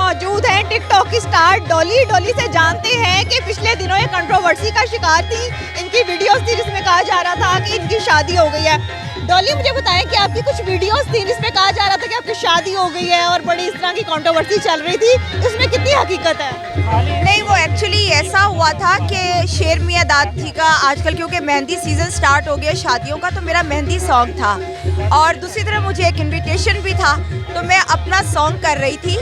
मौजूद हैं टिकटॉक की स्टार डॉली। डॉली से जानते हैं कि पिछले दिनों ये कंट्रोवर्सी का शिकार थी, इनकी वीडियोस थी जिसमें कहा जा रहा था कि इनकी शादी हो गई है। डॉली मुझे बताएं कि आपकी कुछ वीडियोस थी जिसमें कहा जा रहा था कि आपकी शादी हो गई है और बड़ी इस तरह की कंट्रोवर्सी चल रही थी, इसमें कितनी हकीकत है? नहीं, वो एक्चुअली ऐसा हुआ था कि शेर मियां दादी का आजकल क्योंकि मेहंदी सीज़न स्टार्ट हो गया शादियों का, तो मेरा मेहंदी सॉन्ग था और दूसरी तरफ मुझे एक इनविटेशन भी था, तो मैं अपना सॉन्ग कर रही थी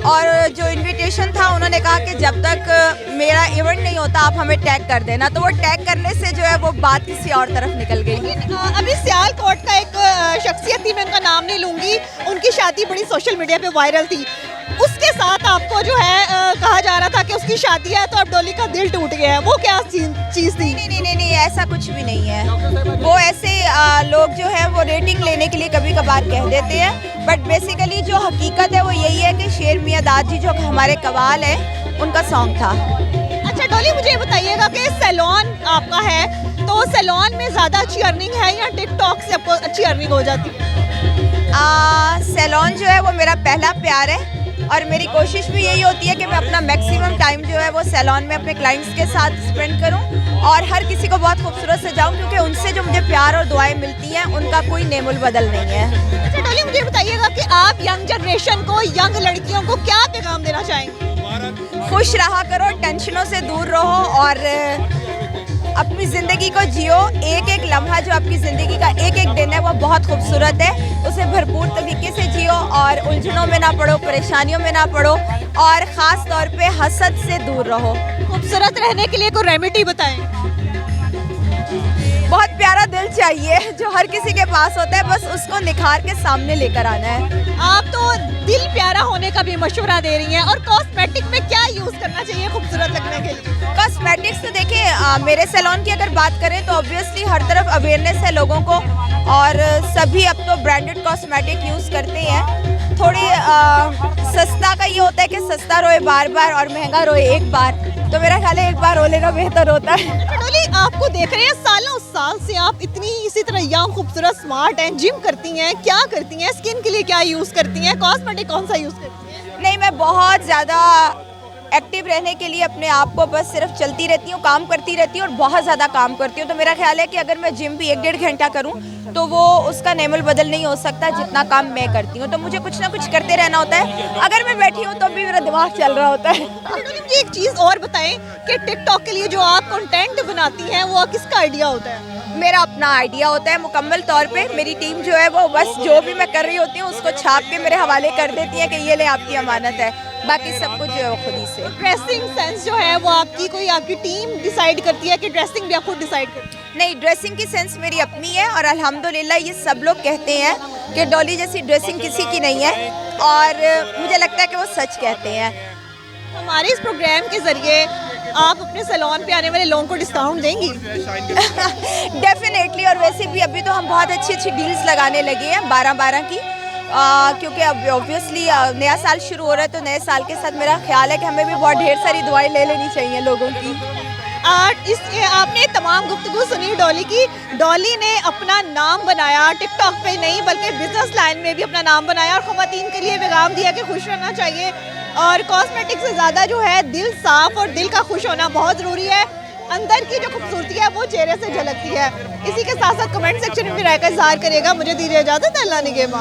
और जो इनविटेशन था उन्होंने कहा कि जब तक मेरा इवेंट नहीं होता आप हमें टैग कर देना, तो वो टैग करने से जो है वो बात किसी और तरफ निकल गई। अभी सियालकोट का एक शख्सियत थी, मैं उनका नाम नहीं लूँगी, उनकी शादी बड़ी सोशल मीडिया पे वायरल थी, उसके साथ आपको जो है कहा जा रहा था कि उसकी शादी है तो अब डॉली का दिल टूट गया है, वो क्या चीज़ थी? नहीं, ऐसा कुछ भी नहीं है। वो ऐसे लोग जो है वो रेटिंग लेने के लिए कभी कभार कह देते हैं, बट बेसिकली जो हकीकत है वो यही है कि शेर मियां दादी जो हमारे कवाल है उनका सॉन्ग था। अच्छा डॉली, मुझे बताइएगा कि सैलून आपका है, तो सैलून में ज़्यादा अच्छी अर्निंग है या टिकटॉक से आपको अच्छी अर्निंग हो जाती है? सैलून जो है वो मेरा पहला प्यार है और मेरी कोशिश भी यही होती है कि मैं अपना मैक्सिमम टाइम जो है वो सैलून में अपने क्लाइंट्स के साथ स्पेंड करूं और हर किसी को बहुत खूबसूरत सजाऊं, क्योंकि उनसे जो मुझे प्यार और दुआएं मिलती हैं उनका कोई नेमुल बदल नहीं है। अच्छा डॉली, मुझे बताइएगा कि आप यंग जनरेशन को, यंग लड़कियों को क्या पैगाम देना चाहेंगे? खुश रहा करो, टेंशनों से दूर रहो और अपनी ज़िंदगी को जियो। एक एक लम्हा जो आपकी ज़िंदगी का एक एक दिन है वो बहुत खूबसूरत है, उसे भरपूर तरीके से जियो और उलझनों में ना पड़ो, परेशानियों में ना पड़ो और ख़ास तौर पे हसद से दूर रहो। खूबसूरत रहने के लिए कोई रेमेडी बताएं? बहुत प्यारा दिल चाहिए जो हर किसी के पास होता है, बस उसको निखार के सामने लेकर आना है। आप तो दिल प्यारा होने का भी मशवरा दे रही हैं, और कॉस्मेटिक में क्या यूज़ करना चाहिए खूबसूरत लगने के लिए? कॉस्मेटिक्स तो देखिए, मेरे सैलून की अगर बात करें तो ऑब्वियसली हर तरफ अवेयरनेस है लोगों को और सभी अब तो ब्रांडेड कॉस्मेटिक यूज़ करते हैं। थोड़ी सस्ता का ये होता है कि सस्ता रोए बार बार और महंगा रोए एक बार, तो मेरा ख्याल है एक बार रो लेना बेहतर होता है। डॉली, आपको देख रहे हैं सालों साल से आप इतनी इसी तरह यंग, खूबसूरत, स्मार्ट हैं, जिम करती हैं, क्या करती हैं, स्किन के लिए क्या यूज़ करती हैं, कॉस्मेटिक कौन सा यूज़ करती हैं? नहीं, मैं बहुत ज़्यादा एक्टिव रहने के लिए अपने आप को बस सिर्फ चलती रहती हूँ, काम करती रहती हूँ और बहुत ज़्यादा काम करती हूँ, तो मेरा ख्याल है कि अगर मैं जिम भी 1-1.5 घंटा करूँ तो वो उसका नेमुल बदल नहीं हो सकता जितना काम मैं करती हूँ, तो मुझे कुछ ना कुछ करते रहना होता है। अगर मैं बैठी हूँ तो भी मेरा दिमाग चल रहा होता है। मुझे एक चीज़ और बताएं कि टिकटॉक के लिए जो आप कंटेंट बनाती हैं वो किसका आइडिया होता है? मेरा अपना आइडिया होता है मुकम्मल तौर पे। मेरी टीम जो है वो बस जो भी मैं कर रही होती हूँ उसको छाप के मेरे हवाले कर देती है कि ये ले आपकी अमानत है, बाकी सब कुछ जो है वो खुद ही से। ड्रेसिंग सेंस जो है वो आपकी टीम डिसाइड करती है कि ड्रेसिंग भी आप खुद डिसाइड करती है? नहीं, ड्रेसिंग की सेंस मेरी अपनी है और अल्हम्दुलिल्लाह ये सब लोग कहते हैं कि डॉली जैसी ड्रेसिंग किसी की नहीं है और मुझे लगता है कि वो सच कहते हैं। हमारे इस प्रोग्राम के ज़रिए आप अपने सैलून पे आने वाले लोगों को डिस्काउंट देंगी? डेफिनेटली, और वैसे भी अभी तो हम बहुत अच्छी अच्छी डील्स लगाने लगे हैं 12-12 की, क्योंकि अब ऑब्वियसली नया साल शुरू हो रहा है, तो नए साल के साथ मेरा ख्याल है कि हमें भी बहुत ढेर सारी दुआएं ले लेनी चाहिए लोगों की। आपने तमाम गुफ्तगू सुनी डॉली की। डॉली ने अपना नाम बनाया, टिकटॉक पे नहीं बल्कि बिजनेस लाइन में भी अपना नाम बनाया और ख़वातीन के लिए पैगाम दिया कि खुश रहना चाहिए और कॉस्मेटिक से ज़्यादा जो है दिल साफ और दिल का खुश होना बहुत ज़रूरी है। अंदर की जो खूबसूरती है वो चेहरे से झलकती है। इसी के साथ साथ कमेंट सेक्शन में भी राय का इज़हार करेगा। मुझे दीजिए इजाज़त, अल्लाह निगहबान।